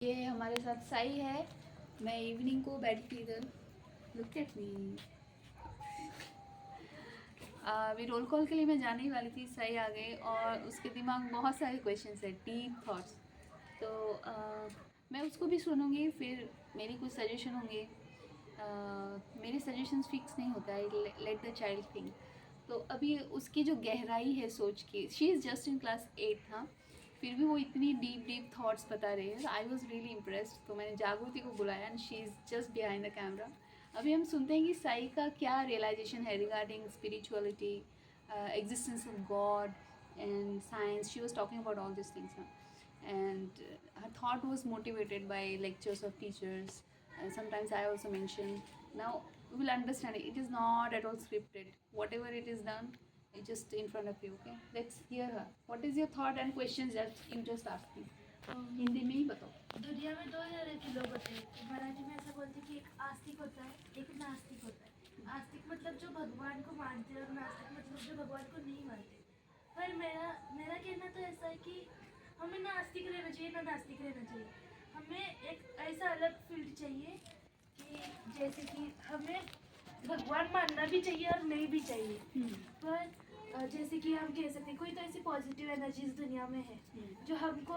ये हमारे साथ साई है। मैं इवनिंग को बैठी थी इधर। Look at me. अभी रोल कॉल के लिए मैं जाने ही वाली थी, साई आ गए और उसके दिमाग में बहुत सारे क्वेश्चंस है, डीप थॉट्स। तो मैं उसको भी सुनूंगी, फिर मेरी कुछ सजेशन होंगे। मेरे सजेशंस फिक्स नहीं होता है, लेट द चाइल्ड थिंक। तो अभी उसकी जो गहराई है सोच की, she is just in class 8 था, फिर भी वो इतनी डीप डीप थॉट्स बता रही है। I was really impressed. तो मैंने जागृति को बुलाया and she is just behind the camera. अभी हम सुनते हैं कि साई का क्या रियलाइजेशन है regarding spirituality, existence of God and science. She was talking about all these things, and her thought was motivated by lectures of teachers. And sometimes I also mention. Now we will understand it. It is not at all scripted. Whatever it is done, it's just in front of you. Okay, let's hear her. What is your thought and questions that you just asked me? Hindi में ही बताओ। दुनिया में दो तरह के लोग होते हैं। मराठी में ऐसा बोलते हैं कि एक आस्तिक होता है, एक नास्तिक होता है। आस्तिक मतलब जो भगवान को मानते हैं और नास्तिक मतलब जो भगवान को नहीं मानते। पर मेरा मेरा कहना तो ऐसा है कि हमें ना आस्तिक रहना चाहिए ना नास्तिक रहना चाहिए। हमें एक ऐसा अलग फील्ड चाहिए कि जैसे कि हमें भगवान मानना भी चाहिए और नहीं भी चाहिए। पर जैसे कि हम कह सकते हैं कोई तो ऐसी पॉजिटिव एनर्जीज दुनिया में है जो हमको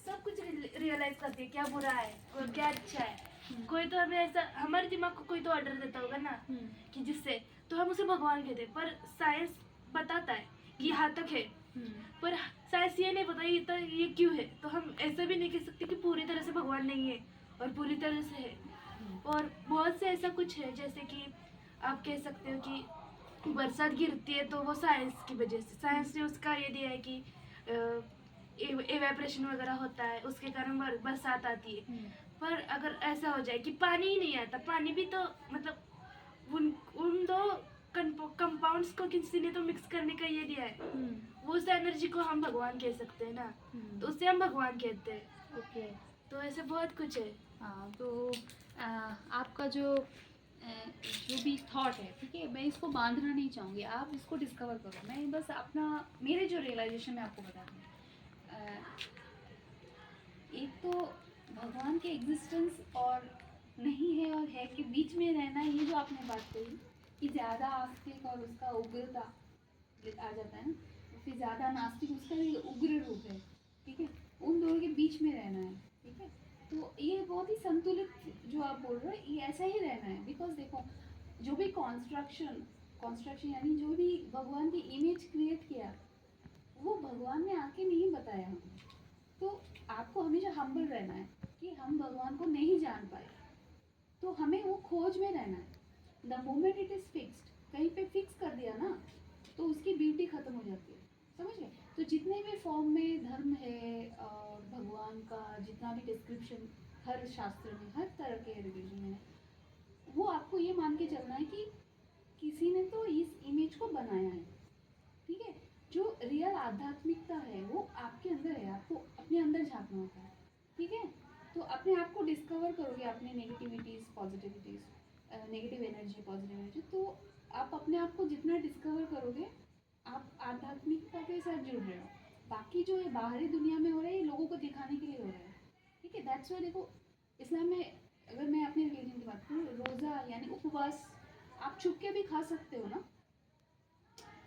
सब कुछ रियलाइज करती है, क्या बुरा है और क्या अच्छा है। कोई तो हमें ऐसा, हमारे दिमाग को कोई तो ऑर्डर देता होगा ना कि जिससे तो हम उसे भगवान कहते हैं। पर साइंस बताता है कि यहाँ तक है, पर साइंस ये नहीं बताई तो ये क्यों है। तो हम ऐसा भी नहीं कह सकते कि पूरी तरह से भगवान नहीं है और पूरी तरह से है। और बहुत से ऐसा कुछ है, जैसे कि आप कह सकते हो कि बरसात गिरती है तो वो साइंस की वजह से, साइंस ने उसका ये दिया है कि एवेपोरेशन वगैरह होता है, उसके कारण बरसात आती है। पर अगर ऐसा हो जाए कि पानी ही नहीं आता, पानी भी तो मतलब उन उन दो कंपाउंड्स को किसी ने तो मिक्स करने का ये दिया है। वो उस एनर्जी को हम भगवान कह सकते हैं ना, तो उससे हम भगवान कहते हैं। ओके। तो ऐसे बहुत कुछ है। हाँ, तो आपका जो जो भी थॉट है, ठीक है, मैं इसको बांधना नहीं चाहूँगी, आप इसको डिस्कवर करो। मैं बस अपना, मेरे जो रियलाइजेशन मैं आपको बता दूँ। एक तो भगवान के एग्जिस्टेंस और नहीं है और है के बीच में रहना, ये जो आपने बात कही कि ज़्यादा आस्तिक और उसका उग्रता आ जाता है ना, फिर ज़्यादा नास्तिक उसका भी उग्र रूप है, ठीक है, उन दोनों के बीच में रहना है, ठीक है। तो ये बहुत ही संतुलित जो आप बोल रहे हो, ये ऐसा ही रहना है। बिकॉज देखो, जो भी कॉन्स्ट्रक्शन यानी जो भी भगवान की इमेज क्रिएट किया, वो भगवान ने आके नहीं बताया हमें। तो आपको हमेशा हम्बल रहना है कि हम भगवान को नहीं जान पाए, तो हमें वो खोज में रहना है। The moment it is fixed, कहीं पे फिक्स कर दिया ना, तो उसकी ब्यूटी ख़त्म हो जाती है, समझ गए। तो जितने भी फॉर्म में धर्म है और भगवान का जितना भी डिस्क्रिप्शन हर शास्त्र में, हर तरह के रिलीजन में, वो आपको ये मान के चलना है कि किसी ने तो इस इमेज को बनाया है, ठीक है। जो रियल आध्यात्मिकता है वो आपके अंदर है, आपको अपने अंदर झांकना होता है, ठीक है। तो अपने आप को डिस्कवर करोगे, अपने negativities positivities, negative energy positive energy, तो आप अपने आप को जितना डिस्कवर करोगे, आप आध्यात्मिकता के साथ जुड़ रहे हो। बाकी जो ये बाहरी दुनिया में हो रहा है, ये लोगों को दिखाने के लिए हो रहा है, ठीक है। दैट्स वाई देखो, इस्लाम में अगर मैं अपने रिलीजन की बात करूँ, रोज़ा यानी उपवास आप छुप के भी खा सकते हो ना।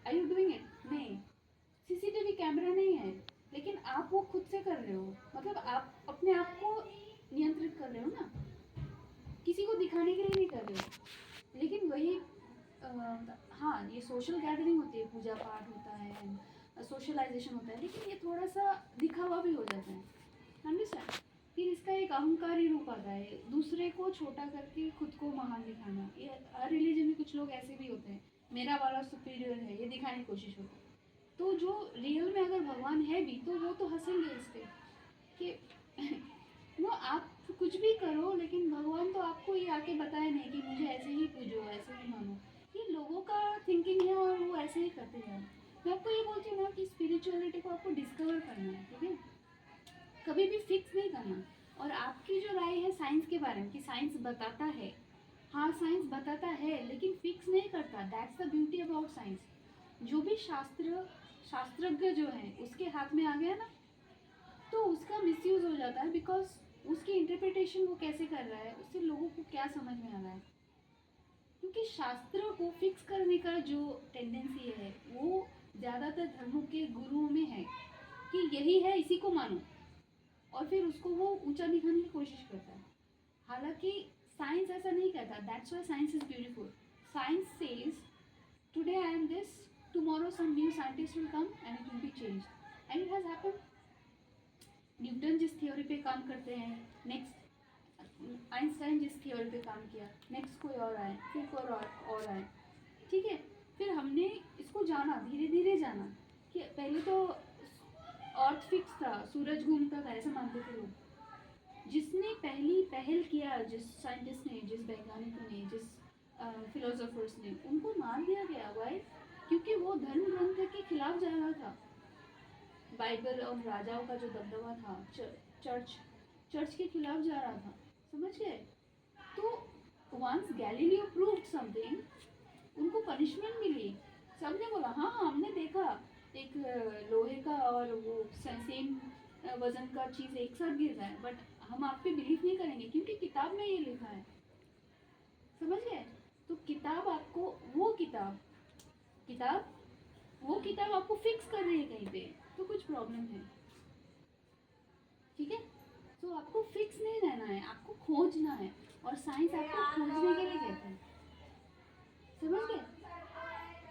Are you doing it? नहीं, सीसीटीवी कैमरा नहीं है, लेकिन आप वो खुद से कर रहे हो, मतलब आप अपने आप को नियंत्रित कर रहे हो ना, किसी को दिखाने के लिए नहीं कर रहे हो। लेकिन वही हाँ, ये सोशल गैदरिंग होती है, पूजा पाठ होता है, सोशलाइजेशन होता है, लेकिन ये थोड़ा सा दिखावा भी हो जाता है, अंडरस्टैंड। फिर इसका एक अहंकारी रूप आता है, दूसरे को छोटा करके खुद को महान दिखाना। ये हर रिलीजन में कुछ लोग ऐसे भी होते हैं, मेरा वाला सुपीरियर है, ये दिखाने की कोशिश होती है। तो जो रियल में अगर भगवान है भी, तो वो तो हंसेंगे इस पे कि नो, आप कुछ भी करो, लेकिन भगवान तो आपको ये आके बताया नहीं कि मुझे ऐसे ही पूजो, ऐसे ही मानो। ये लोगों का थिंकिंग है और वो ऐसे ही करते हैं। मैं आपको ये बोलती हूँ ना कि स्पिरिचुअलिटी को आपको डिस्कवर करना है, ठीक है, कभी भी फिक्स नहीं करना। और आपकी जो राय है साइंस के बारे में कि साइंस बताता है, हाँ साइंस बताता है, लेकिन फिक्स नहीं करता। That's the beauty about science. जो भी शास्त्रज्ञ जो है उसके हाथ में आ गया ना, तो उसका मिसयूज हो जाता है। बिकॉज उसकी इंटरप्रिटेशन वो कैसे कर रहा है, उससे लोगों को क्या समझ में आ रहा है। क्योंकि शास्त्रों को फिक्स करने का जो टेंडेंसी है वो ज़्यादातर धर्मों के गुरुओं में है कि यही है, इसी को मानो, और फिर उसको वो ऊंचा दिखाने की कोशिश करता है। हालांकि साइंस ऐसा नहीं कहता। That's why science is beautiful. Science says today I am this, tomorrow some new scientist will come and it will be changed, and it has happened. Newton जिस थ्योरी पे काम करते हैं, नेक्स्ट आइंस्टाइन जिस theory पे काम किया, next कोई और आए, फिर कोई और आए, ठीक है। फिर हमने इसको जाना, धीरे धीरे जाना कि पहले तो अर्थ फिक्स था, सूरज घूमता था, ऐसा मानते थे लोग। जिसने पहली पहल किया, जिस साइंटिस्ट ने, जिस वैज्ञानिक ने, जिस फिलोसोफर्स ने, उनको मार दिया गया। वाई? क्योंकि वो धर्म ग्रंथ के खिलाफ जा रहा था। बाइबल और राजाओं का जो दबदबा था, चर्च के खिलाफ जा रहा था, समझ गए। तो वंस गैलीलियो प्रूव्ड समथिंग, उनको पनिशमेंट मिली। सबने बोला हाँ हमने देखा एक लोहे का और वो सेम वजन का चीज़ एक साथ गिर रहा है, बट हम आप पे बिलीव नहीं करेंगे क्योंकि किताब में ये लिखा है, समझ गए। तो किताब आपको, वो किताब आपको फिक्स कर रही है कहीं पे, तो कुछ प्रॉब्लम है, ठीक है। तो आपको फिक्स नहीं रहना है, आपको खोजना है, और साइंस आपको खोजने के लिए कहता है, समझ गए।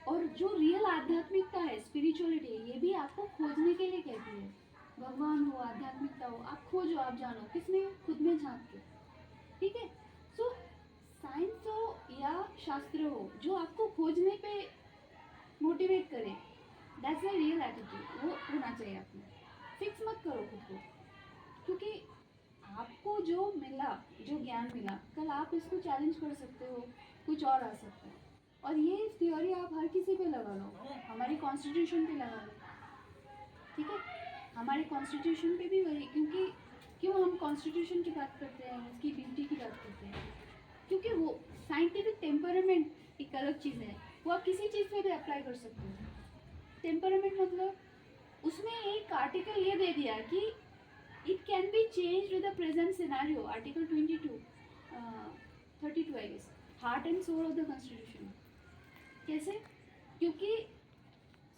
और जो रियल आध्यात्मिकता है, स्पिरिचुअलिटी, ये भी आपको खोजने के लिए कहती है। भगवान हो, आध्यात्मिकता हो, आप खोजो, आप जानो, किसमें? खुद में झांक के, ठीक है। सो साइंस हो या शास्त्र हो, जो आपको खोजने पे मोटिवेट करे, दैट्स द रियल एटीट्यूड, वो होना चाहिए आपको। फिक्स मत करो खुद को, क्योंकि आपको जो मिला, जो ज्ञान मिला, कल आप इसको चैलेंज कर सकते हो, कुछ और आ सकता है। और ये थ्योरी आप हर किसी पे लगा लो, हमारी कॉन्स्टिट्यूशन पे लगा लो, ठीक है। हमारे कॉन्स्टिट्यूशन पे भी वही, क्योंकि क्यों हम कॉन्स्टिट्यूशन की बात करते हैं, उसकी ब्यूटी की बात करते हैं, क्योंकि वो साइंटिफिक टेम्परामेंट एक अलग चीज़ है, वो आप किसी चीज़ पे भी अप्लाई कर सकते हो। टेम्परामेंट मतलब उसमें एक आर्टिकल ये दे दिया कि it can be change with the present scenario, article 22 32 I guess, heart and soul of the constitution. कैसे? क्योंकि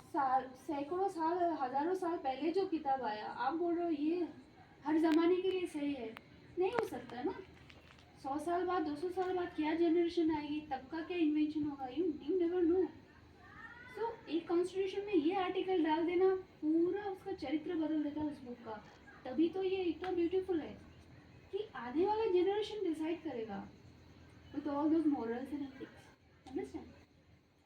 सैकड़ों साल, हजारों साल पहले जो किताब आया, आप बोल रहे हो ये हर ज़माने के लिए सही है, नहीं हो सकता ना। 100 साल बाद, 200 साल बाद क्या जनरेशन आएगी, तब का क्या इन्वेंशन होगा, यू नेवर नो। सो एक कॉन्स्टिट्यूशन में ये आर्टिकल डाल देना पूरा उसका चरित्र बदल देता है उस बुक का। तभी तो ये इतना ब्यूटीफुल है कि आने वाला जनरेशन डिसाइड करेगा with all those morals and ethics, understand.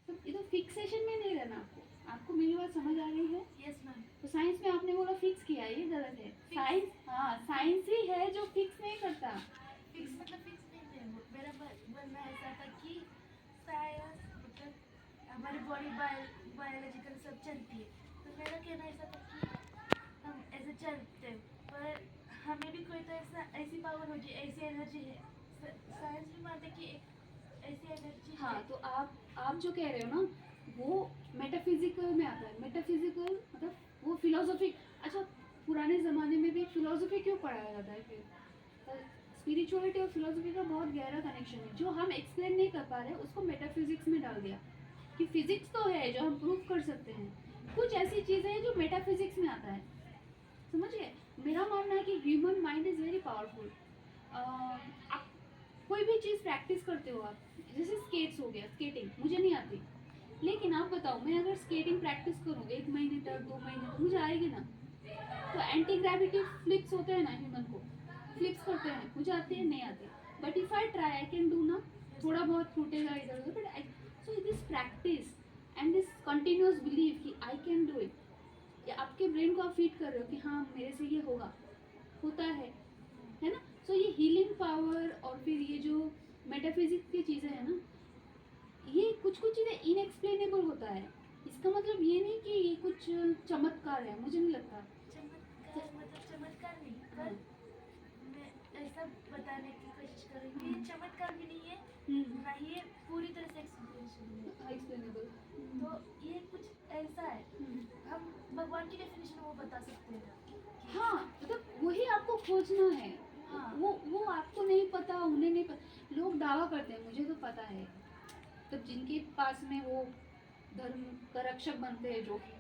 तो ये तो फिक्सेशन में नहीं रहना आपको। आपको मेरी बात समझ आ रही है? Yes ma'am. तो साइंस में आपने बोला फिक्स किया, ये गलत है। साइंस, हाँ, साइंस ही है जो फिक्स नहीं करता। फिक्स मतलब फिक्स नहीं है, मेरा बनना ऐसा था कि साइंस मतलब हमारी बॉडी बायोलॉजिकल सब चलती है, तो मेरा कहना ऐसा था कि हम ऐसे चलते हैं, पर हमें भी कोई तो ऐसा ऐसी पावर होगी, ऐसी एनर्जी है। साइंस भी मानते कि एक ऐसी एनर्जी हाँ, है। तो आप जो कह रहे हो ना, वो मेटाफिजिकल में आता है। मेटाफिजिकल मतलब वो फिलोसॉफी। अच्छा, पुराने ज़माने में भी फिलोसॉफी क्यों पढ़ाया जाता है फिर? स्पिरिचुअलिटी और फिलोसॉफी का बहुत गहरा कनेक्शन है, जो हम एक्सप्लेन नहीं कर पा रहे उसको मेटाफिजिक्स में डाल दिया कि फिजिक्स तो है जो हम प्रूव कर सकते हैं, कुछ ऐसी चीज़ें हैं जो मेटाफिजिक्स में आता है, समझिए। मेरा मानना है कि human mind is very powerful. आप कोई भी चीज़ प्रैक्टिस करते हो, आप जैसे स्केट्स हो गया, स्केटिंग मुझे नहीं आती, लेकिन आप बताओ मैं अगर स्केटिंग प्रैक्टिस करूँ 1 महीने तक, 2 महीने तक, मुझे आएगी ना। तो एंटी ग्रेविटी फ्लिप्स होते हैं ना, ह्यूमन को फ्लिप्स करते हैं, मुझे आती है, नहीं आती, but if I try I can do ना। थोड़ा बहुत टूटेगा इधर उधर, but I, so this practice and this continuous believe कि आई कैन डू इट, या आपके ब्रेन को आप फीड कर रहे हो कि हाँ मेरे से ये होगा, होता है ना। सो ये हीलिंग पावर और फिर ये जो मेटाफिजिक्स की चीज़ें हैं ना, ये कुछ कुछ चीज़ें इनएक्सप्लेनेबल होता है। इसका मतलब ये नहीं कि ये कुछ चमत्कार है, मुझे नहीं लगता। चमत्कार मतलब चमत्कार नहीं, पर मैं ऐसा बताने की कोशिश करूँगी, ये चमत्कार भी नहीं है, ना ये पूरी तरह से एक्सप्लेनेबल। तो ये कुछ ऐसा है, हम भगवान की डेफिनेशन वो बता सकते हैं। हाँ, मतलब वही आपको खोजना है। हाँ। वो आपको नहीं पता, उन्हें नहीं पता। लोग दावा करते हैं मुझे तो पता है, तो जिनके पास में वो धर्म का रक्षक बनते हैं जो कि,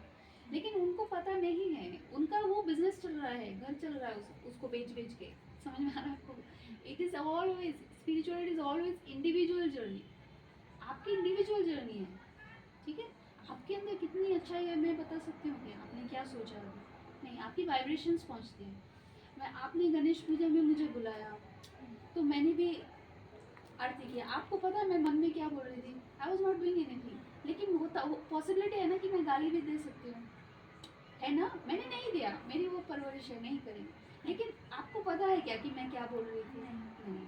लेकिन उनको पता नहीं है, उनका वो बिजनेस चल रहा है, घर चल रहा है उसको बेच बेच के। समझ में आ रहा है आपको? It is always, spirituality is always individual journey. आपकी इंडिविजुअल जर्नी है, ठीक है। आपके अंदर कितनी अच्छाई है मैं बता सकती हूँ कि आपने क्या सोचा अभी नहीं, आपकी वाइब्रेशंस पहुँचती हैं। मैं आपने गणेश पूजा में मुझे बुलाया तो मैंने भी आरती किया। आपको पता है मैं मन में क्या बोल रही थी? I was not doing anything, लेकिन होता वो पॉसिबिलिटी है ना कि मैं गाली भी दे सकती हूँ, है ना? मैंने नहीं दिया, मेरी वो परवरिश है, नहीं करेंगे, लेकिन आपको पता है क्या कि मैं क्या बोल रही थी? नहीं।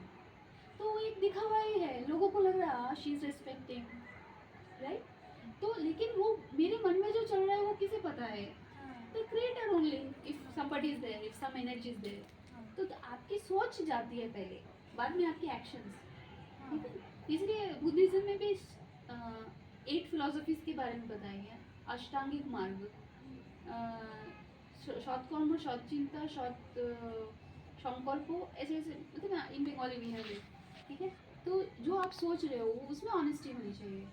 तो वो एक दिखावा ही है, लोगों को लग रहा है शी इज रिस्पेक्टिंग, राइट? तो लेकिन वो मेरे मन में जो चल रहा है वो किसे पता है? The creator only, if somebody is there, if some energy is there. तो आपकी सोच जाती है पहले, बाद में आपके एक्शंस, ठीक है। इसलिए बुद्धिज्म में भी 8 फिलोसफीज के बारे में बताया गया। अष्टांगिक मार्ग, সৎকর্ম, সৎচিন্তা, সৎ संकल्प, ऐसे ऐसे मतलब ना, इन बंगाली भी है, ठीक है। तो जो आप सोच रहे हो उसमें ऑनेस्टी होनी चाहिए।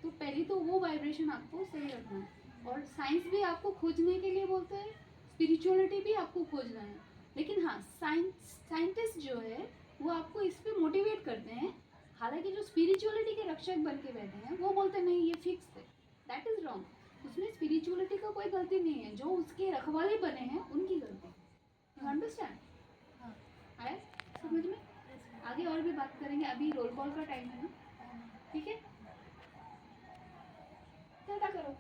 तो पहले तो वो वाइब्रेशन आपको सही रखना है। और साइंस भी आपको खोजने के लिए बोलते हैं, स्पिरिचुअलिटी भी आपको खोजना है। लेकिन हाँ, साइंटिस्ट जो है वो आपको इस पे मोटिवेट करते हैं। हालांकि जो स्पिरिचुअलिटी के रक्षक बन के बैठे हैं वो बोलते हैं नहीं ये फिक्स है, दैट इज रॉन्ग। उसमें स्पिरिचुअलिटी का कोई गलती नहीं है, जो उसके रखवाले बने हैं उनकी गलती। You understand? हाँ। आया समझ में? आगे और भी बात करेंगे, अभी रोल कॉल का टाइम है ना, ठीक है? टाटा करो।